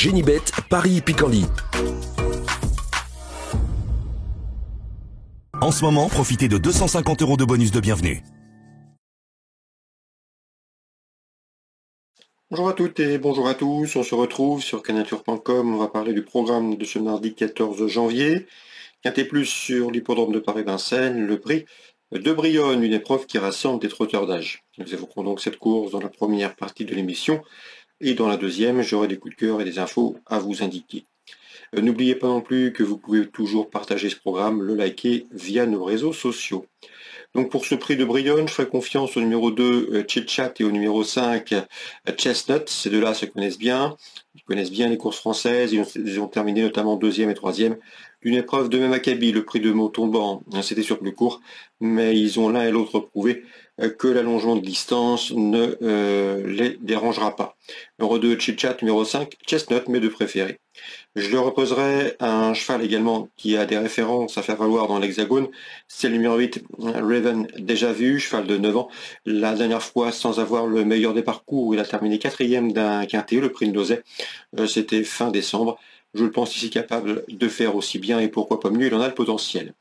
Génibet, Paris-Picardie. En ce moment, profitez de 250 € de bonus de bienvenue. Bonjour à toutes et bonjour à tous, on se retrouve sur canature.com, on va parler du programme de ce mardi 14 janvier. Quintet plus sur l'hippodrome de Paris-Vincennes, le prix de Brionne, une épreuve qui rassemble des trotteurs d'âge. Nous évoquerons donc cette course dans la première partie de l'émission et dans la deuxième, j'aurai des coups de cœur et des infos à vous indiquer. N'oubliez pas non plus que vous pouvez toujours partager ce programme, le liker via nos réseaux sociaux. Donc pour ce prix de Brionne, je ferai confiance au numéro 2, Chit-Chat, et au numéro 5, Chestnut. Ces deux-là se connaissent bien. Ils connaissent bien les courses françaises. Ils ont terminé notamment deuxième et troisième d'une épreuve de même acabit. Le prix de Montauban, c'était sur plus court, mais ils ont l'un et l'autre prouvé que l'allongement de distance ne les dérangera pas. Numéro 2, Chit-Chat, numéro 5, Chestnut, mes deux préférés. Je leur opposerai un cheval également qui a des références à faire valoir dans l'Hexagone. C'est le numéro 8, Raven Déjà Vu, cheval de 9 ans. La dernière fois, sans avoir le meilleur des parcours, il a terminé quatrième d'un quintet, le prix de Nozay. C'était fin décembre. Je le pense ici capable de faire aussi bien et pourquoi pas mieux, il en a le potentiel.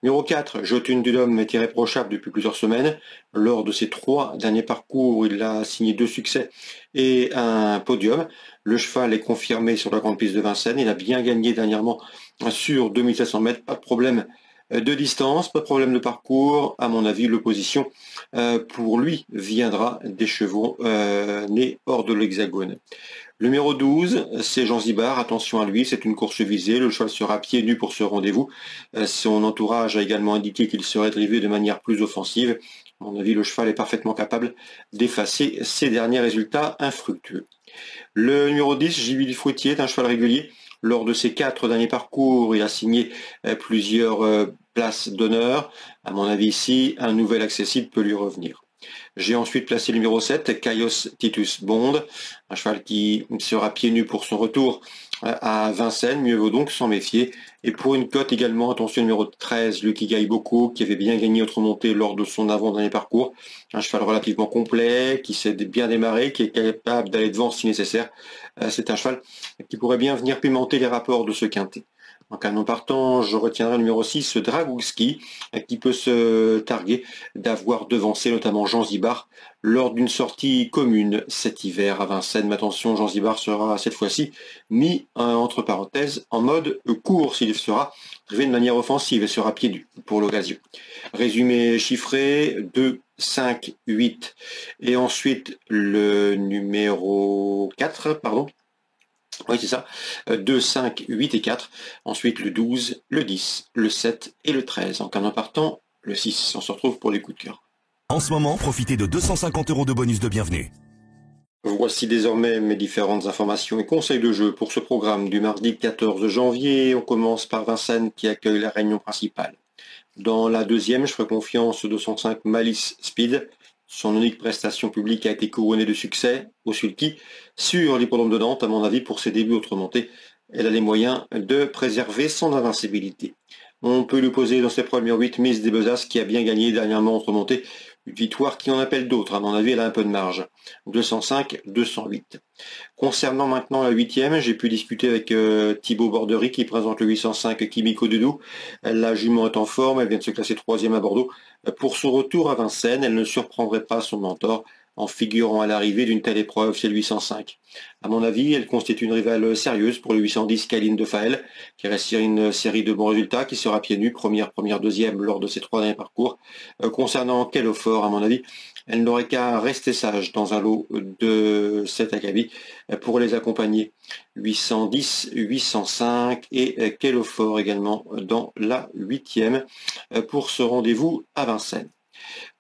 Numéro 4, Jotun Dudhomme est irréprochable depuis plusieurs semaines. Lors de ses 3 derniers parcours, il a signé 2 succès et un podium. Le cheval est confirmé sur la grande piste de Vincennes. Il a bien gagné dernièrement sur 2700 mètres. Pas de problème de distance, pas de problème de parcours. À mon avis, l'opposition pour lui viendra des chevaux nés hors de l'Hexagone. Le numéro 12, c'est Jean Zibard, attention à lui, c'est une course visée, le cheval sera pieds nus pour ce rendez-vous. Son entourage a également indiqué qu'il serait drivé de manière plus offensive. À mon avis, le cheval est parfaitement capable d'effacer ses derniers résultats infructueux. Le numéro 10, J.B. Fruitier, est un cheval régulier. Lors de ses 4 derniers parcours, il a signé plusieurs places d'honneur. À mon avis, ici, un nouvel accessible peut lui revenir. J'ai ensuite placé le numéro 7, Caius Titus Bond, un cheval qui sera pieds nus pour son retour à Vincennes, mieux vaut donc s'en méfier. Et pour une cote également, attention numéro 13, Lucky Gaiboko, qui avait bien gagné autre montée lors de son avant-dernier parcours. Un cheval relativement complet, qui s'est bien démarré, qui est capable d'aller devant si nécessaire. C'est un cheval qui pourrait bien venir pimenter les rapports de ce quintet. En canon partant, je retiendrai le numéro 6, Dragouski, qui peut se targuer d'avoir devancé notamment Jean Zibard lors d'une sortie commune cet hiver à Vincennes. Mais attention, Jean Zibard sera cette fois-ci mis entre parenthèses en mode course. Il sera drivé de manière offensive et sera pieds nus pour l'occasion. Résumé chiffré, 2, 5, 8. Et ensuite le numéro 4, pardon. Oui, c'est ça. 2, 5, 8 et 4. Ensuite, le 12, le 10, le 7 et le 13. En canon partant, le 6. On se retrouve pour les coups de cœur. En ce moment, profitez de 250 € de bonus de bienvenue. Voici désormais mes différentes informations et conseils de jeu pour ce programme du mardi 14 janvier. On commence par Vincennes qui accueille la réunion principale. Dans la deuxième, je ferai confiance au 205 Malice Speed. Son unique prestation publique a été couronnée de succès au sulky sur l'hippodrome de Nantes, à mon avis, pour ses débuts autrement. Elle a les moyens de préserver son invincibilité. On peut lui poser dans ses premières 8 Miss des Besaces qui a bien gagné dernièrement autrement. Une victoire qui en appelle d'autres, à mon avis, elle a un peu de marge. 205, 208. Concernant maintenant la 8e, j'ai pu discuter avec Thibaut Bordery qui présente le 805 Kimiko Doudou. La jument est en forme, elle vient de se classer 3e à Bordeaux. Pour son retour à Vincennes, elle ne surprendrait pas son mentor en figurant à l'arrivée d'une telle épreuve, c'est le 805. À mon avis, elle constitue une rivale sérieuse pour le 810 Kaline de Fael, qui reste sur une série de bons résultats, qui sera pieds nus, première, deuxième lors de ses 3 derniers parcours. Concernant Kellofor, à mon avis, elle n'aurait qu'à rester sage dans un lot de 7 acabit pour les accompagner. 810, 805 et Kellofor également dans la 8e pour ce rendez-vous à Vincennes.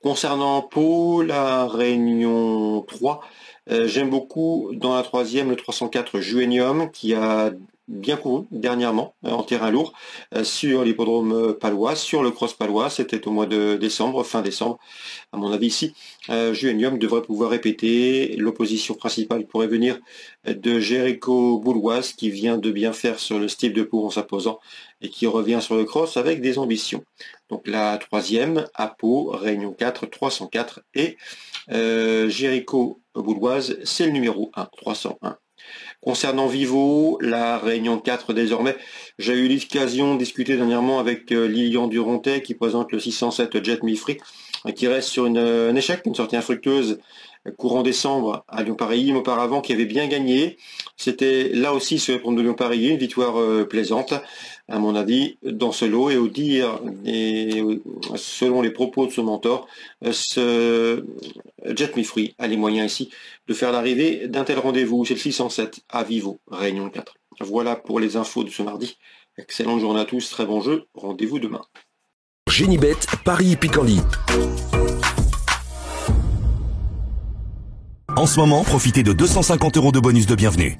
Concernant Pau, la Réunion 3, j'aime beaucoup dans la 3e le 304 Juenium qui a bien couru dernièrement en terrain lourd sur l'hippodrome palois, sur le cross palois, c'était au mois de décembre, fin décembre. À mon avis ici, Juenium devrait pouvoir répéter. L'opposition principale pourrait venir de Jericho Bouloise qui vient de bien faire sur le style de Pau en s'imposant et qui revient sur le cross avec des ambitions. Donc la 3e à Pau, Réunion 4, 304 et Jericho Bouloise, c'est le numéro 1, 301. Concernant Vivo, la Réunion 4 désormais, j'ai eu l'occasion de discuter dernièrement avec Lilian Durontet qui présente le 607 Jet Me Free, qui reste sur un échec, une sortie infructueuse courant décembre à Lyon-Paris, auparavant qui avait bien gagné. C'était là aussi sur les de Lyon-Paris, une victoire plaisante, à mon avis, dans ce lot. Et au dire, et selon les propos de ce mentor, ce Jet Me Free a les moyens ici de faire l'arrivée d'un tel rendez-vous. C'est le 607 à Vivo, Réunion 4. Voilà pour les infos de ce mardi. Excellente journée à tous, très bon jeu. Rendez-vous demain. Génibet, Paris Picardie. En ce moment, profitez de 250 € de bonus de bienvenue.